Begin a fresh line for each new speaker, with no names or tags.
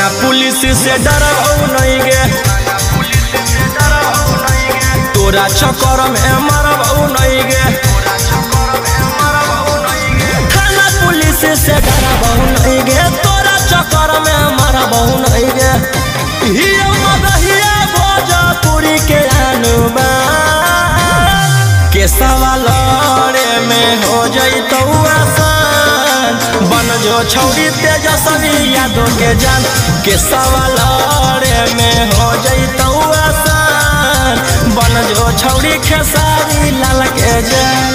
थाना पुलिस से डरबौ नहीं गे, तोरा चक्कर में मरबौ नहीं गे, थाना पुलिस से डरबौ नहीं गे, तोरा चक्कर में मरबौ नहीं गे। हिया मगहिया भोजपुरी के अनुमान के सवालरे में हो जइतौ आसान, बन जो छौरी तेजस्वी यादव के जान के सवालरे में हो जइतौ आसान, बन जो छौरी खेसारी लाल के जान।